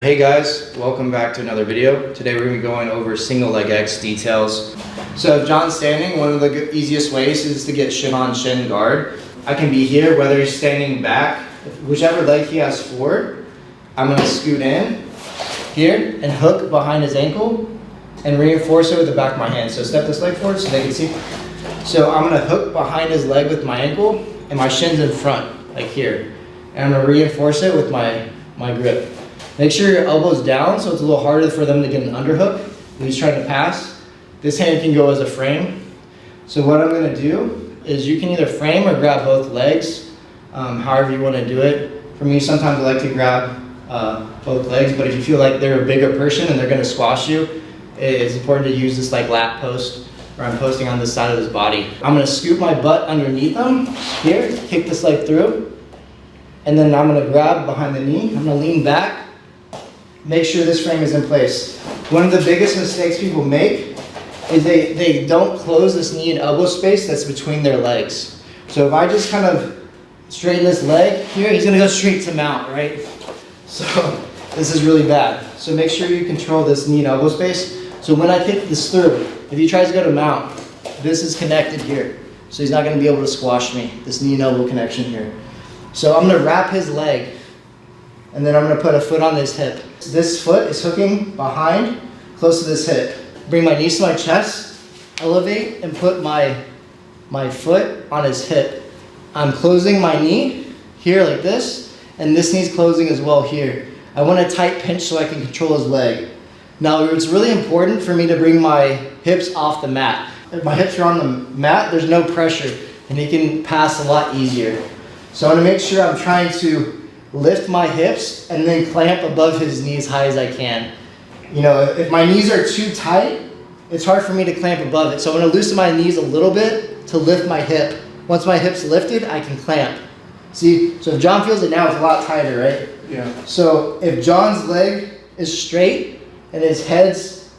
Hey guys, welcome back to another video. Today we're going to be going over single leg X details. So if John's standing, one of the easiest ways is to get shin on shin guard. I can be here, whether he's standing back, whichever leg he has forward, I'm going to scoot in here and hook behind his ankle and reinforce it with the back of my hand. So step this leg forward so they can see. So I'm going to hook behind his leg with my ankle and my shin's in front, like here. And I'm going to reinforce it with my grip. Make sure your elbow's down so it's a little harder for them to get an underhook when he's trying to pass. This hand can go as a frame. So what I'm going to do is you can either frame or grab both legs, however you want to do it. For me, sometimes I like to grab both legs, but if you feel like they're a bigger person and they're going to squash you, it's important to use this like lat post where I'm posting on this side of his body. I'm going to scoop my butt underneath him here, kick this leg through, and then I'm going to grab behind the knee. I'm going to lean back. Make sure this frame is in place. One of the biggest mistakes people make is they don't close this knee and elbow space that's between their legs. So if I just kind of straighten this leg here, he's gonna go straight to mount, right? So this is really bad. So make sure you control this knee and elbow space. So when I kick this through, if he tries to go to mount, this is connected here. So he's not gonna be able to squash me, this knee and elbow connection here. So I'm gonna wrap his leg and then I'm gonna put a foot on his hip. This foot is hooking behind, close to this hip. Bring my knees to my chest, elevate, and put my foot on his hip. I'm closing my knee here like this, and this knee's closing as well here. I want a tight pinch so I can control his leg. Now, it's really important for me to bring my hips off the mat. If my hips are on the mat, there's no pressure, and he can pass a lot easier. So I wanna make sure I'm trying to lift my hips and then clamp above his knee as high as I can. You know, if my knees are too tight, it's hard for me to clamp above it. So I'm gonna loosen my knees a little bit to lift my hip. Once my hip's lifted, I can clamp. See, so if John feels it now, it's a lot tighter, right? Yeah. So if John's leg is straight and his head's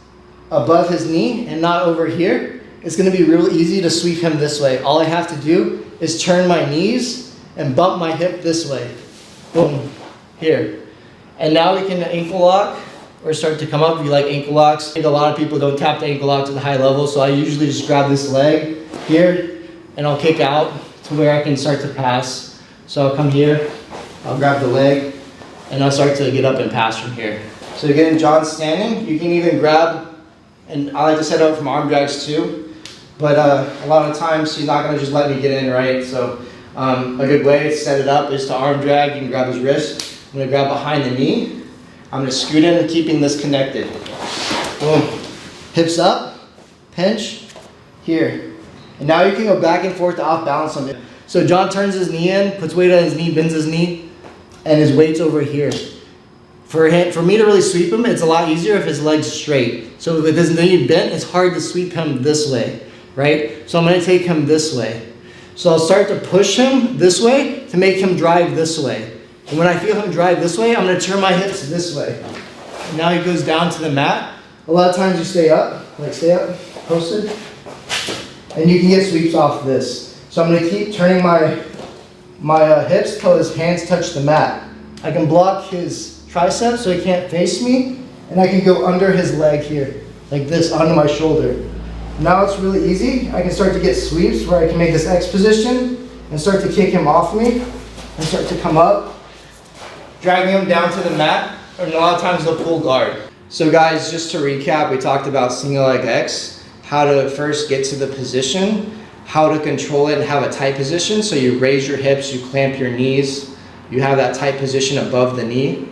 above his knee and not over here, it's gonna be real easy to sweep him this way. All I have to do is turn my knees and bump my hip this way. Boom, here. And now we can ankle lock or start to come up if you like ankle locks. I think a lot of people don't tap the ankle locks at the high level, so I usually just grab this leg here and I'll kick out to where I can start to pass. So I'll come here, I'll grab the leg, and I'll start to get up and pass from here. So again, John's standing. You can even grab, and I like to set up from arm drags too, but a lot of times he's not gonna just let me get in, right? So a good way to set it up is to arm drag. You can grab his wrist. I'm going to grab behind the knee. I'm going to scoot in and keeping this connected. Boom. Hips up, pinch, here. And now you can go back and forth to off balance on it. So John turns his knee in, puts weight on his knee, bends his knee, and his weight's over here. For me to really sweep him, it's a lot easier if his leg's straight. So with his knee bent, it's hard to sweep him this way, right? So I'm going to take him this way. So I'll start to push him this way to make him drive this way. And when I feel him drive this way, I'm going to turn my hips this way. And now he goes down to the mat. A lot of times you stay up, posted. And you can get sweeps off this. So I'm going to keep turning my hips till his hands touch the mat. I can block his triceps so he can't face me. And I can go under his leg here, like this, onto my shoulder. Now it's really easy. I can start to get sweeps where I can make this X position and start to kick him off me and start to come up, dragging him down to the mat, and a lot of times they'll pull guard. So guys, just to recap, we talked about single leg X, how to first get to the position, how to control it and have a tight position. So you raise your hips, you clamp your knees, you have that tight position above the knee.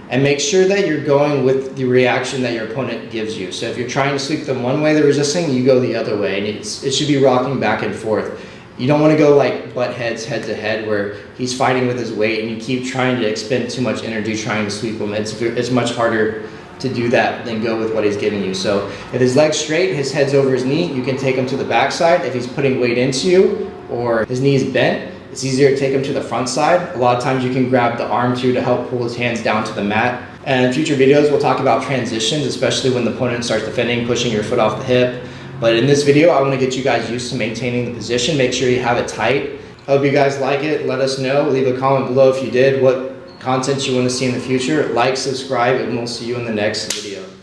And make sure that you're going with the reaction that your opponent gives you. So if you're trying to sweep them one way, they're resisting, you go the other way. And it should be rocking back and forth. You don't want to go like butt heads head to head where he's fighting with his weight and you keep trying to expend too much energy trying to sweep him. It's much harder to do that than go with what he's giving you. So if his leg's straight, his head's over his knee, you can take him to the back side. If he's putting weight into you or his knee's bent, it's easier to take him to the front side. A lot of times you can grab the arm too to help pull his hands down to the mat. And in future videos, we'll talk about transitions, especially when the opponent starts defending, pushing your foot off the hip. But in this video, I want to get you guys used to maintaining the position. Make sure you have it tight. I hope you guys like it. Let us know. Leave a comment below if you did. What content you want to see in the future, like, subscribe, and we'll see you in the next video.